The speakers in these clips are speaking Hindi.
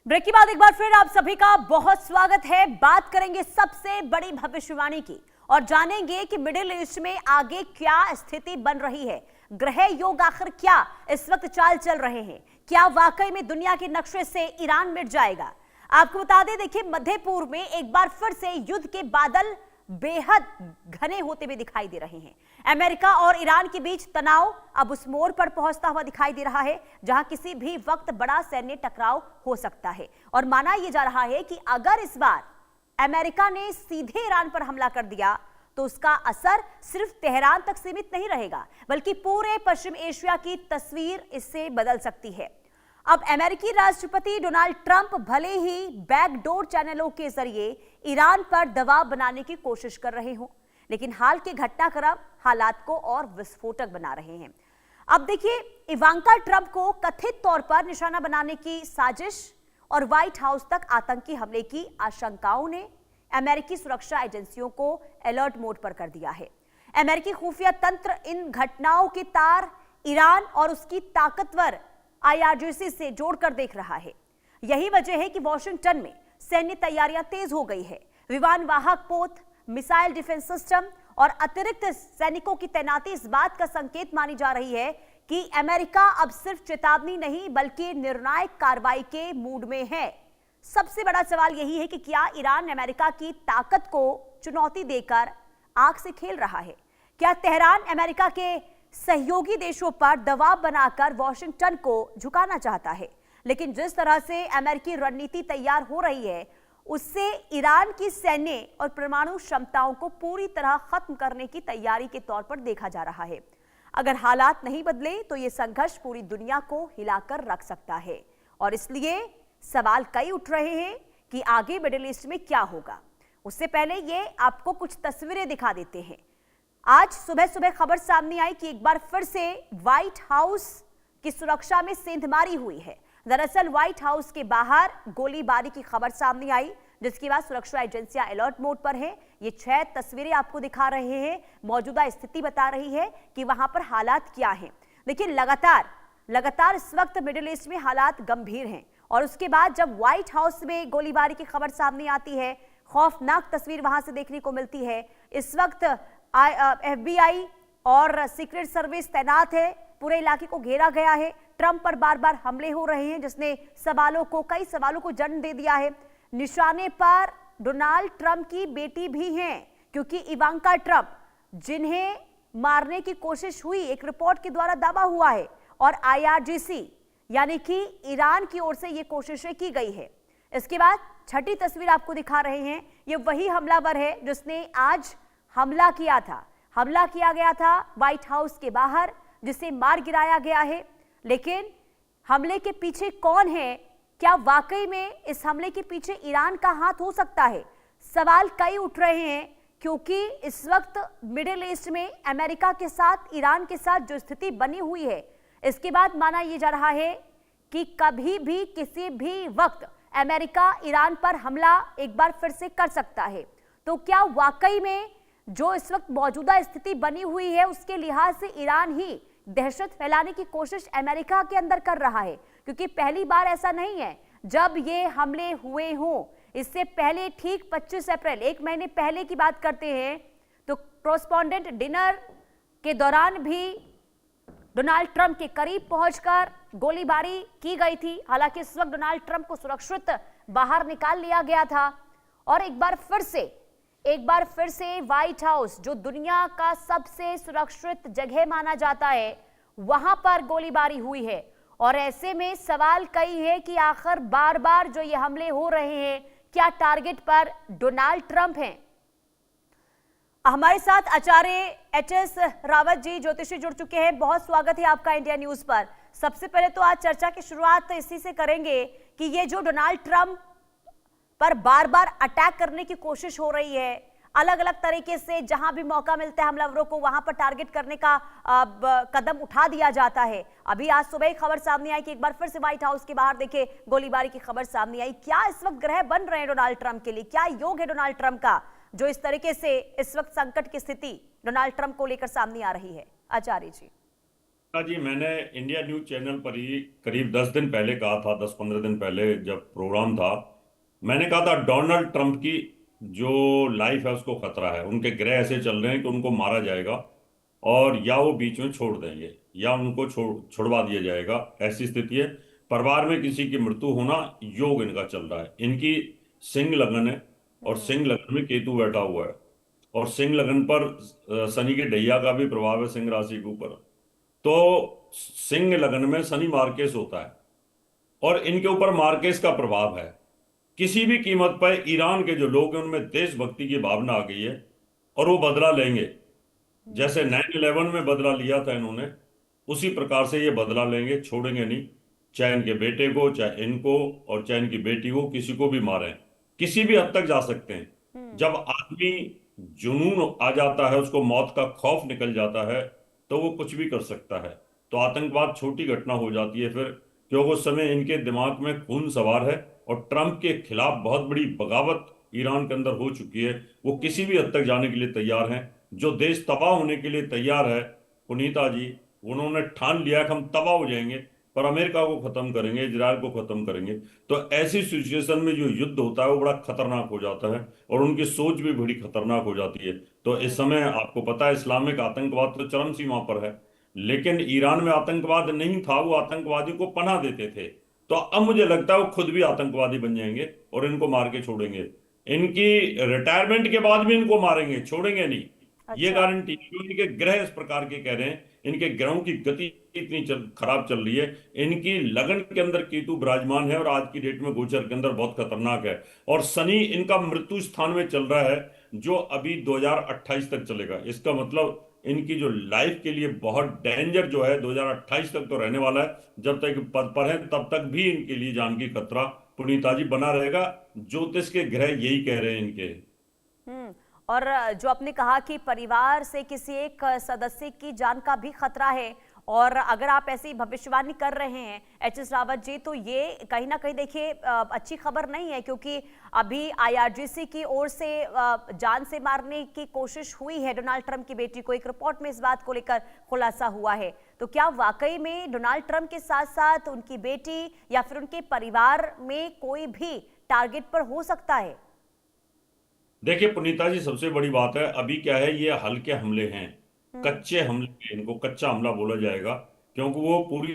ब्रेक के बाद एक बार फिर आप सभी का बहुत स्वागत है। बात करेंगे सबसे बड़ी भविष्यवाणी की और जानेंगे कि मिडिल ईस्ट में आगे क्या स्थिति बन रही है। ग्रह योग आखिर क्या इस वक्त चाल चल रहे हैं? क्या वाकई में दुनिया के नक्शे से ईरान मिट जाएगा? आपको बता दें, देखिए मध्य पूर्व में एक बार फिर से युद्ध के बादल बेहद घने होते हुए दिखाई दे रहे हैं। अमेरिका और ईरान के बीच तनाव अब उस मोड़ पर पहुंचता हुआ दिखाई दे रहा है जहां किसी भी वक्त बड़ा सैन्य टकराव हो सकता है। और माना यह जा रहा है कि अगर इस बार अमेरिका ने सीधे ईरान पर हमला कर दिया तो उसका असर सिर्फ तेहरान तक सीमित नहीं रहेगा, बल्कि पूरे पश्चिम एशिया की तस्वीर इससे बदल सकती है। अब अमेरिकी राष्ट्रपति डोनाल्ड ट्रंप भले ही बैकडोर चैनलों के जरिए ईरान पर दबाव बनाने की कोशिश कर रहे हों, लेकिन हाल के घटनाक्रम हालात को और विस्फोटक बना रहे हैं। अब देखिए, इवांका ट्रंप को कथित तौर पर निशाना बनाने की साजिश और व्हाइट हाउस तक आतंकी हमले की आशंकाओं ने अमेरिकी सुरक्षा एजेंसियों को अलर्ट मोड पर कर दिया है। अमेरिकी खुफिया तंत्र इन घटनाओं के तार ईरान और उसकी ताकतवर IRGC से जोड़कर देख रहा है। यही वजह है कि वॉशिंगटन में सैन्य तैयारियां तेज हो गई है। विमान वाहक पोत, मिसाइल डिफेंस सिस्टम और अतिरिक्त सैनिकों की तैनाती इस बात का संकेत मानी जा रही है कि अमेरिका अब सिर्फ चेतावनी नहीं बल्कि निर्णायक कार्रवाई के मूड में है। सबसे बड़ा सवाल यही है कि क्या ईरान अमेरिका की ताकत को चुनौती देकर आंख से खेल रहा है? क्या तेहरान अमेरिका के सहयोगी देशों पर दबाव बनाकर वॉशिंगटन को झुकाना चाहता है? लेकिन जिस तरह से अमेरिकी रणनीति तैयार हो रही है उससे ईरान की सैन्य और परमाणु क्षमताओं को पूरी तरह खत्म करने की तैयारी के तौर पर देखा जा रहा है। अगर हालात नहीं बदले तो यह संघर्ष पूरी दुनिया को हिलाकर रख सकता है और इसलिए सवाल कई उठ रहे हैं कि आगे मिडिल ईस्ट में क्या होगा। उससे पहले ये आपको कुछ तस्वीरें दिखा देते हैं। आज सुबह सुबह खबर सामने आई कि एक बार फिर से व्हाइट हाउस की सुरक्षा में सेंधमारी हुई है। दरअसल व्हाइट हाउस के बाहर गोलीबारी की खबर सामने आई, जिसके बाद सुरक्षा एजेंसियां अलर्ट मोड पर हैं। ये 6 तस्वीरें आपको दिखा रहे हैं। मौजूदा स्थिति बता रही है कि वहां पर हालात क्या हैं। देखिए, लगातार इस वक्त मिडिल ईस्ट में हालात गंभीर हैं और उसके बाद जब व्हाइट हाउस में गोलीबारी की खबर सामने आती है, खौफनाक तस्वीर वहां से देखने को मिलती है। इस वक्त FBI और सीक्रेट सर्विस तैनात है, पूरे इलाके को घेरा गया है। ट्रंप पर बार बार हमले हो रहे हैं जिसने कई सवालों को जन्म दे दिया है। निशाने पर डोनाल्ड ट्रंप की बेटी भी हैं, क्योंकि इवांका ट्रंप जिन्हें मारने की कोशिश हुई एक रिपोर्ट के द्वारा दावा हुआ है और IRGC यानी कि ईरान की ओर से ये कोशिशें की गई है। इसके बाद छठी तस्वीर आपको दिखा रहे हैं। ये वही हमलावर है जिसने आज हमला किया गया था व्हाइट हाउस के बाहर, जिसे मार गिराया गया है। लेकिन हमले के पीछे कौन है? क्या वाकई में इस हमले के पीछे ईरान का हाथ हो सकता है? सवाल कई उठ रहे हैं, क्योंकि इस वक्त मिडिल ईस्ट में अमेरिका के साथ ईरान के साथ जो स्थिति बनी हुई है, इसके बाद माना यह जा रहा है कि कभी भी किसी भी वक्त अमेरिका ईरान पर हमला एक बार फिर से कर सकता है। तो क्या वाकई में जो इस वक्त मौजूदा स्थिति बनी हुई है उसके लिहाज से ईरान ही दहशत फैलाने की कोशिश अमेरिका के अंदर कर रहा है? क्योंकि पहली बार ऐसा नहीं है जब ये हमले हुए हों। इससे पहले ठीक 25 अप्रैल, एक महीने पहले की बात करते हैं, तो कॉरेस्पॉन्डेंट डिनर के दौरान भी डोनाल्ड ट्रंप के करीब पहुंचकर गोलीबारी की गई थी। हालांकि इस वक्त डोनाल्ड ट्रंप को सुरक्षित बाहर निकाल लिया गया था और एक बार फिर से व्हाइट हाउस, जो दुनिया का सबसे सुरक्षित जगह माना जाता है, वहां पर गोलीबारी हुई है। और ऐसे में सवाल कई है कि आखिर बार बार जो ये हमले हो रहे हैं, क्या टारगेट पर डोनाल्ड ट्रंप हैं? हमारे साथ आचार्य HS रावत जी ज्योतिषी जुड़ चुके हैं। बहुत स्वागत है आपका इंडिया न्यूज पर। सबसे पहले तो आज चर्चा की शुरुआत इसी से करेंगे कि ये जो डोनाल्ड ट्रंप पर बार बार अटैक करने की कोशिश हो रही है, अलग अलग तरीके से जहां भी मौका मिलता है हमलावरों को वहां पर टारगेट करने का कदम उठा दिया जाता है। अभी आज सुबह ही खबर सामने आई कि एक बार फिर से व्हाइट हाउस के बाहर देखे गोलीबारी की खबर सामने आई। क्या इस वक्त ग्रह बन रहे हैं डोनाल्ड ट्रंप के लिए? क्या योग है डोनाल्ड ट्रंप का, जो इस तरीके से इस वक्त संकट की स्थिति डोनाल्ड ट्रंप को लेकर सामने आ रही है? आचार्य जी। जी, मैंने इंडिया न्यूज चैनल पर ही करीब 10 दिन पहले कहा था, 10-15 दिन पहले जब प्रोग्राम था, मैंने कहा था डोनाल्ड ट्रंप की जो लाइफ है उसको खतरा है। उनके ग्रह ऐसे चल रहे हैं कि उनको मारा जाएगा, और या वो बीच में छोड़ देंगे या उनको छुड़वा दिया जाएगा, ऐसी स्थिति है। परिवार में किसी की मृत्यु होना योग इनका चल रहा है। इनकी सिंह लगन है, और हम्म। सिंह लगन में केतु बैठा हुआ है, और सिंह लगन पर शनि के ढैया का भी प्रभाव है सिंह राशि के ऊपर। तो सिंह लगन में शनि मार्केस होता है, और इनके ऊपर मार्केस का प्रभाव है। किसी भी कीमत पर ईरान के जो लोग हैं उनमें देशभक्ति की भावना आ गई है, और वो बदला लेंगे। जैसे 9/11 में बदला लिया था इन्होंने, उसी प्रकार से ये बदला लेंगे, छोड़ेंगे नहीं। चाहे इनके बेटे को, चाहे इनको, और चाहे इनकी बेटी को, किसी को भी मारें, किसी भी हद तक जा सकते हैं। हम्म। जब आदमी जुनून आ जाता है, उसको मौत का खौफ निकल जाता है, तो वो कुछ भी कर सकता है। तो आतंकवाद छोटी घटना हो जाती है फिर, क्योंकि उस समय इनके दिमाग में खून सवार है, और ट्रंप के खिलाफ बहुत बड़ी बगावत ईरान के अंदर हो चुकी है। वो किसी भी हद तक जाने के लिए तैयार हैं। जो देश तबाह होने के लिए तैयार है, पुनीता जी, उन्होंने ठान लिया कि हम तबाह हो जाएंगे, पर अमेरिका को खत्म करेंगे, इजरायल को खत्म करेंगे। तो ऐसी सिचुएशन में जो युद्ध होता है वो बड़ा खतरनाक हो जाता है, और उनकी सोच भी बड़ी खतरनाक हो जाती है। तो इस हम्म। समय आपको पता है इस्लामिक आतंकवाद तो चरम सीमा पर है, लेकिन ईरान में आतंकवाद नहीं था, वो आतंकवादियों को पनाह देते थे। तो अब मुझे लगता है वो खुद भी आतंकवादी बन जाएंगे और इनको मार के छोड़ेंगे। इनकी रिटायरमेंट के बाद भी इनको मारेंगे, छोड़ेंगे नहीं, ये अच्छा। गारंटी। क्योंकि इनके ग्रह इस प्रकार के कह रहे हैं, इनके ग्रहों की गति इतनी खराब चल रही है। इनकी लगन के अंदर केतु विराजमान है, और आज की डेट में गोचर के अंदर बहुत खतरनाक है। और शनि इनका मृत्यु स्थान में चल रहा है, जो अभी 2028 तक चलेगा। इसका मतलब इनकी जो लाइफ के लिए बहुत डेंजर जो है, 2028 तक तो रहने वाला है। जब तक पद पर है तब तक भी इनके लिए जान की खतरा, पुनीता जी, बना रहेगा। ज्योतिष के ग्रह यही कह रहे हैं इनके। हम्म। और जो आपने कहा कि परिवार से किसी एक सदस्य की जान का भी खतरा है, और अगर आप ऐसी भविष्यवाणी कर रहे हैं एच एस रावत जी, तो ये कहीं ना कहीं देखिए अच्छी खबर नहीं है, क्योंकि अभी आईआरजीसी की ओर से जान से मारने की कोशिश हुई है डोनाल्ड ट्रंप की बेटी को। एक रिपोर्ट में इस बात को लेकर खुलासा हुआ है। तो क्या वाकई में डोनाल्ड ट्रंप के साथ साथ उनकी बेटी या फिर उनके परिवार में कोई भी टारगेट पर हो सकता है? देखिए पुनीता जी, सबसे बड़ी बात है अभी क्या है, ये हल्के हमले हैं, हम्म। कच्चे हमले हैं, इनको कच्चा हमला बोला जाएगा। क्योंकि वो पूरी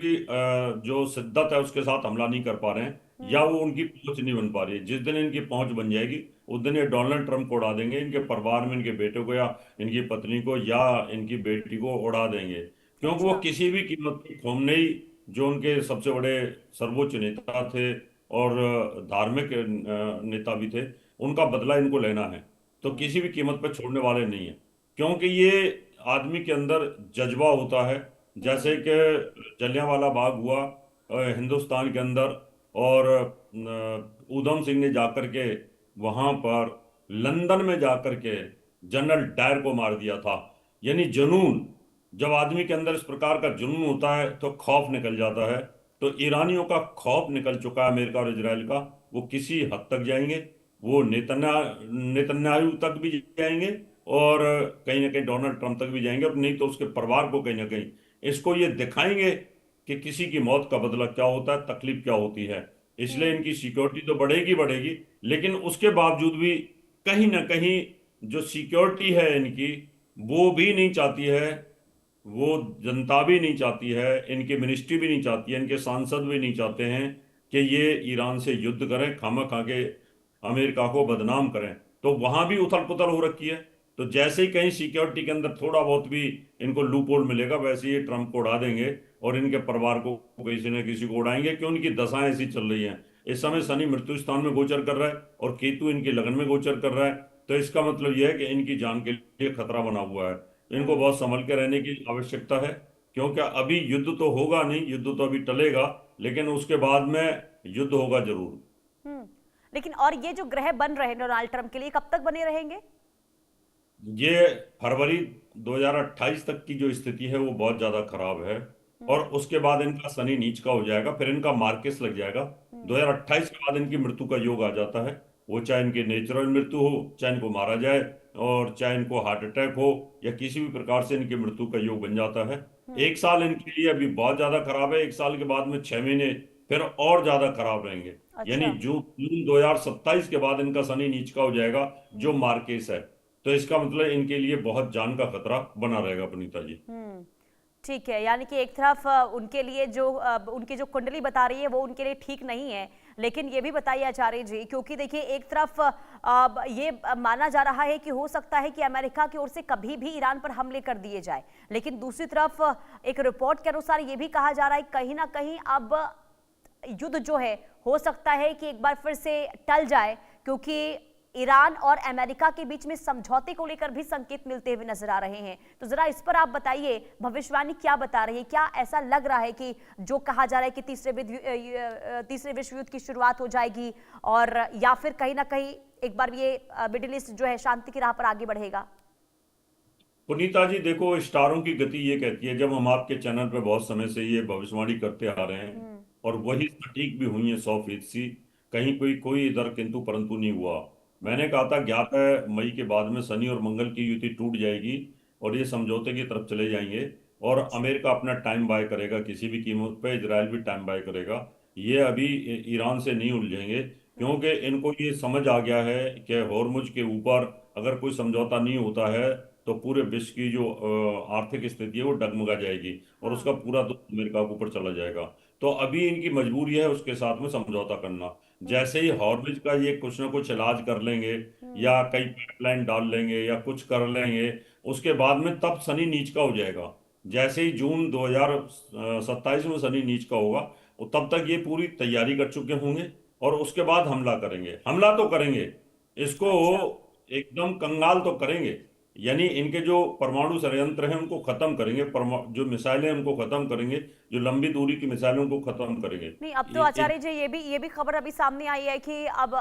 जो शिद्दत है उसके साथ हमला नहीं कर पा रहे हैं, या हम्म। वो उनकी पहुंच नहीं बन पा रही है। जिस दिन इनकी पहुंच बन जाएगी, उस दिन ये डोनाल्ड ट्रंप को उड़ा देंगे, इनके परिवार में इनके बेटे को, या इनकी पत्नी को, या इनकी बेटी को उड़ा देंगे। क्योंकि वो अच्छा। किसी भी कीमत पर खोमनेई, जो उनके सबसे बड़े सर्वोच्च नेता थे, और धार्मिक नेता भी थे, उनका बदला इनको लेना है। तो हम्म। किसी भी कीमत पर छोड़ने वाले नहीं है। क्योंकि ये आदमी के अंदर जज्बा होता है, हम्म। जैसे कि जलियांवाला बाग हुआ हिंदुस्तान के अंदर, और ऊधम सिंह ने जाकर के वहां पर लंदन में जाकर के जनरल डायर को मार दिया था। यानी जुनून, जब आदमी के अंदर इस प्रकार का जुनून होता है तो खौफ निकल जाता है। तो ईरानियों का खौफ निकल चुका है, अमेरिका और इजराइल का। वो किसी हद तक जाएंगे, वो नेतन्याहू तक भी जाएंगे, और कहीं ना कहीं डोनाल्ड ट्रंप तक भी जाएंगे, और नहीं तो उसके परिवार को कहीं ना कहीं इसको ये दिखाएंगे कि किसी की मौत का बदला क्या होता है, तकलीफ क्या होती है। इसलिए हम्म। इनकी सिक्योरिटी तो बढ़ेगी बढ़ेगी, लेकिन उसके बावजूद भी कहीं ना कहीं जो सिक्योरिटी है इनकी, वो भी नहीं चाहती है, वो जनता भी नहीं चाहती है, इनकी मिनिस्ट्री भी नहीं चाहती है, इनके सांसद भी नहीं चाहते हैं कि ये ईरान से युद्ध करें, खामा खा के अमेरिका को बदनाम करें। तो वहां भी उथल पुथल हो रखी है। तो जैसे ही कहीं सिक्योरिटी के अंदर थोड़ा बहुत भी इनको लूप होल मिलेगा, वैसे ही ट्रंप को उड़ा देंगे, और इनके परिवार को किसी न किसी को उड़ाएंगे, क्यों उनकी दशाएं ऐसी चल रही हैं। इस समय हम्म। शनि मृत्यु स्थान में गोचर कर रहा है, और केतु इनकी लगन में गोचर कर रहा है। तो इसका मतलब यह है कि इनकी जान के लिए खतरा बना हुआ है। इनको हम्म। बहुत संभल के रहने की आवश्यकता है। क्योंकि अभी युद्ध तो होगा नहीं, युद्ध तो अभी टलेगा, लेकिन उसके बाद में युद्ध होगा जरूर। हम्म। लेकिन और ये जो ग्रह बन रहे हैं डोनाल्ड ट्रंप के लिए, कब तक बने रहेंगे? ये फरवरी 2028 तक की जो स्थिति है वो बहुत ज्यादा खराब है। और हम्म। उसके बाद इनका शनि नीच का हो जाएगा, फिर इनका मार्केस लग जाएगा। हम्म। 2028 के बाद इनकी मृत्यु का योग आ जाता है। वो चाहे इनकी नेचुरल मृत्यु हो, चाहे इनको मारा जाए, और चाहे इनको हार्ट अटैक हो या किसी भी प्रकार से इनकी मृत्यु का योग बन जाता है। एक साल इनके लिए अभी बहुत ज्यादा खराब है, एक साल के बाद में 6 महीने फिर और ज्यादा खराब रहेंगे। यानी अच्छा। जून 2027 के बाद इनका शनि नीच का हो जाएगा, जो मार्केस है। तो इसका मतलब इनके लिए बहुत जान का खतरा बना रहेगा पुनीता जी। हम्म। ठीक है, यानी कि एक तरफ उनके लिए जो उनकी जो कुंडली बता रही है वो उनके लिए ठीक नहीं है, लेकिन ये भी बताइए आचार्य जी, क्योंकि देखिए एक तरफ ये माना जा रहा है कि हो सकता है कि अमेरिका की ओर से कभी भी ईरान पर हमले कर दिए जाए, लेकिन दूसरी तरफ एक रिपोर्ट के अनुसार ये भी कहा जा रहा है कहीं ना कहीं अब युद्ध जो है हो सकता है कि एक बार फिर से टल जाए, क्योंकि ईरान और अमेरिका के बीच में समझौते को लेकर भी संकेत मिलते हुए नजर आ रहे हैं। तो जरा इस पर आप बताइए, भविष्यवाणी क्या बता रही है? क्या ऐसा लग रहा है कि जो कहा जा रहा है कि तीसरे विश्व युद्ध की शुरुआत हो जाएगी, और या फिर कहीं ना कहीं एक बार ये मिडिल ईस्ट जो है शांति की राह पर आगे बढ़ेगा? पुनीता जी देखो, स्टारों की गति ये कहती है, जब हम आपके चैनल पे बहुत समय से ये भविष्यवाणी करते आ रहे हैं हम्म। और वही सटीक भी हुई है 100%, कहीं कोई कोई इधर किंतु परंतु नहीं हुआ। मैंने कहा था 11 मई के बाद में शनि और मंगल की युति टूट जाएगी और ये समझौते की तरफ चले जाएंगे, और अच्छा। अमेरिका अपना टाइम बाय करेगा किसी भी कीमत पे, इजराइल भी टाइम बाय करेगा। ये अभी ईरान से नहीं उलझेंगे, हम्म। क्योंकि इनको ये समझ आ गया है कि हॉर्मुज के ऊपर अगर कोई समझौता नहीं होता है तो पूरे विश्व की जो आर्थिक स्थिति है वो डगमगा जाएगी और उसका हाँ। पूरा दुख अमेरिका के ऊपर चला जाएगा। तो अभी इनकी मजबूरी है उसके साथ में समझौता करना। हम्म। जैसे ही हॉर्मुज का ये कुछ ना कुछ इलाज कर लेंगे हम्म। या कई पाइपलाइन डाल लेंगे या कुछ कर लेंगे, उसके बाद में तब शनि नीच का हो जाएगा। जैसे ही जून 2027 में शनि नीच का होगा, वो तब तक ये पूरी तैयारी कर चुके होंगे और उसके बाद हमला करेंगे। हमला तो करेंगे, इसको अच्छा। एकदम कंगाल तो करेंगे। यानी इनके जो परमाणु षड्यंत्र हैं उनको खत्म करेंगे, जो मिसाइलें हैं उनको खत्म करेंगे, जो लंबी दूरी की मिसाइलें उनको खत्म करेंगे। नहीं, अब तो आचार्य जी ये भी खबर अभी सामने आई है कि अब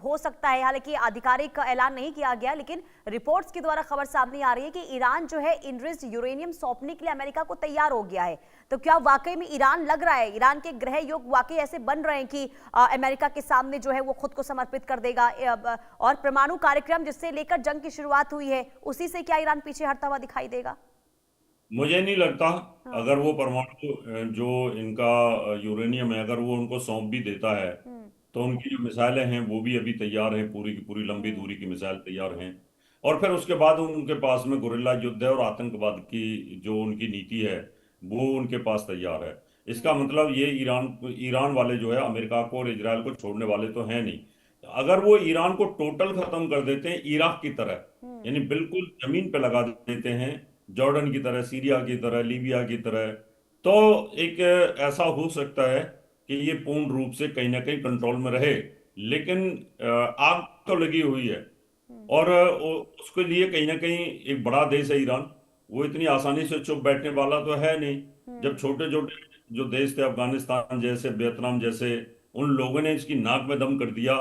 हो सकता है, हालांकि आधिकारिक ऐलान नहीं किया गया, लेकिन रिपोर्ट्स के द्वारा खबर सामने आ रही है कि ईरान जो है इनरिच्ड यूरेनियम सौंपने के लिए अमेरिका को तैयार हो गया है। तो क्या वाकई में ईरान लग रहा है, ईरान के ग्रह योग वाकई ऐसे बन रहे हैं कि अमेरिका के सामने जो है वो खुद को समर्पित कर देगा, और परमाणु कार्यक्रम जिससे लेकर जंग की शुरुआत हुई है उसी से क्या ईरान पीछे हटता हुआ दिखाई देगा? मुझे नहीं लगता। हाँ। अगर वो परमाणु जो इनका यूरेनियम है अगर वो उनको सौंप भी देता है, हम्म। तो उनकी जो मिसाइलें हैं वो भी अभी तैयार हैं, पूरी की पूरी लंबी हम्म। दूरी की मिसाइल तैयार हैं। और फिर उसके बाद उनके पास में गुरिल्ला युद्ध है और आतंकवाद की जो उनकी नीति है वो उनके पास तैयार है। इसका हम्म। मतलब ये ईरान ईरान वाले जो है अमेरिका को और इजराइल को छोड़ने वाले तो हैं नहीं। अगर वो ईरान को टोटल खत्म कर देते हैं इराक की तरह, हम्म। यानी बिल्कुल जमीन पे लगा देते हैं, जॉर्डन की तरह, सीरिया की तरह, लीबिया की तरह, तो एक ऐसा हो सकता है कि ये पूर्ण रूप से कहीं ना कहीं कंट्रोल में रहे। लेकिन आग तो लगी हुई है, हम्म। और उसके लिए कहीं ना कहीं एक बड़ा देश है ईरान, वो इतनी आसानी से चुप बैठने वाला तो है नहीं। जब हम्म। छोटे छोटे जो देश थे, अफगानिस्तान जैसे, वियतनाम जैसे, उन लोगों ने इसकी नाक में दम कर दिया,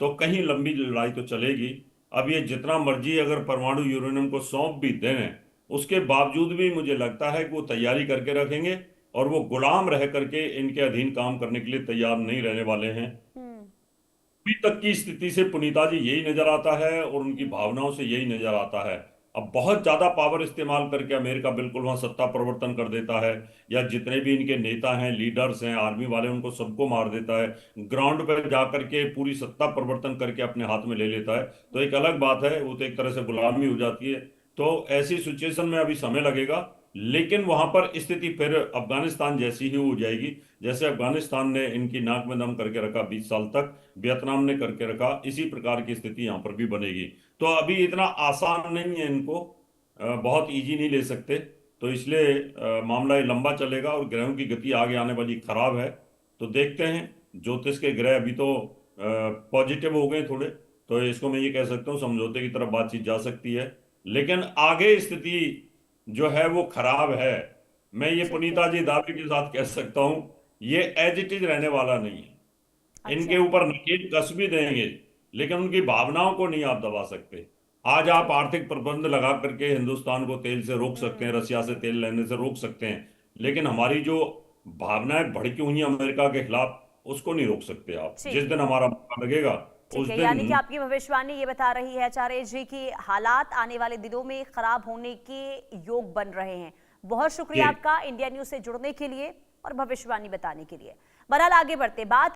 तो कहीं लंबी लड़ाई तो चलेगी। अब ये जितना मर्जी अगर परमाणु यूरेनियम को सौंप भी दें, उसके बावजूद भी मुझे लगता है कि वो तैयारी करके रखेंगे और वो गुलाम रह करके इनके अधीन काम करने के लिए तैयार नहीं रहने वाले हैं। हम्म। अभी तक की स्थिति से पुनीता जी यही नजर आता है और उनकी हम्म। भावनाओं से यही नजर आता है। अब बहुत ज्यादा पावर इस्तेमाल करके अमेरिका बिल्कुल वहां सत्ता प्रवर्तन कर देता है, या जितने भी इनके नेता हैं, लीडर्स हैं, आर्मी वाले, उनको सबको मार देता है, ग्राउंड पर जाकर के पूरी सत्ता प्रवर्तन करके अपने हाथ में ले लेता है, तो एक अलग बात है, वो तो एक तरह से गुलामी हो जाती है। तो ऐसी सिचुएशन में अभी समय लगेगा, लेकिन वहां पर स्थिति फिर अफगानिस्तान जैसी ही हो जाएगी, जैसे अफगानिस्तान ने इनकी नाक में दम करके रखा 20 साल तक, वियतनाम ने करके रखा, इसी प्रकार की स्थिति यहाँ पर भी बनेगी। तो अभी इतना आसान नहीं है इनको, बहुत इजी नहीं ले सकते। तो इसलिए मामला ये लंबा चलेगा और ग्रहों की गति आगे आने वाली खराब है। तो देखते हैं, ज्योतिष के ग्रह अभी तो पॉजिटिव हो गए थोड़े, तो इसको मैं ये कह सकता हूँ समझौते की तरफ बातचीत जा सकती है। लेकिन आगे स्थिति जो है वो खराब है। मैं ये ठीक है। पुनीता जी दावे के साथ कह सकता हूँ, ये एज इट इज रहने वाला नहीं है। इनके अच्छा। ऊपर नकेल कस भी देंगे, लेकिन उनकी भावनाओं को नहीं आप दबा सकते। आज आप ठीक है। आर्थिक प्रतिबंध लगा करके हिंदुस्तान को तेल से रोक सकते हैं, रसिया से हम्म। तेल लेने से रोक सकते हैं, लेकिन हमारी जो भावनाएं भड़की हुई हैं अमेरिका के खिलाफ, उसको नहीं रोक सकते आप। जिस ठीक दिन है। हमारा मौका लगेगा ठीक उस है, यानी कि दिन आपकी भविष्यवाणी ये बता रही है आचार्य जी कि हालात आने वाले दिनों में खराब होने के योग बन रहे हैं। बहुत शुक्रिया जी आपका इंडिया न्यूज से जुड़ने के लिए और भविष्यवाणी बताने के लिए। बहरहाल आगे बढ़ते बात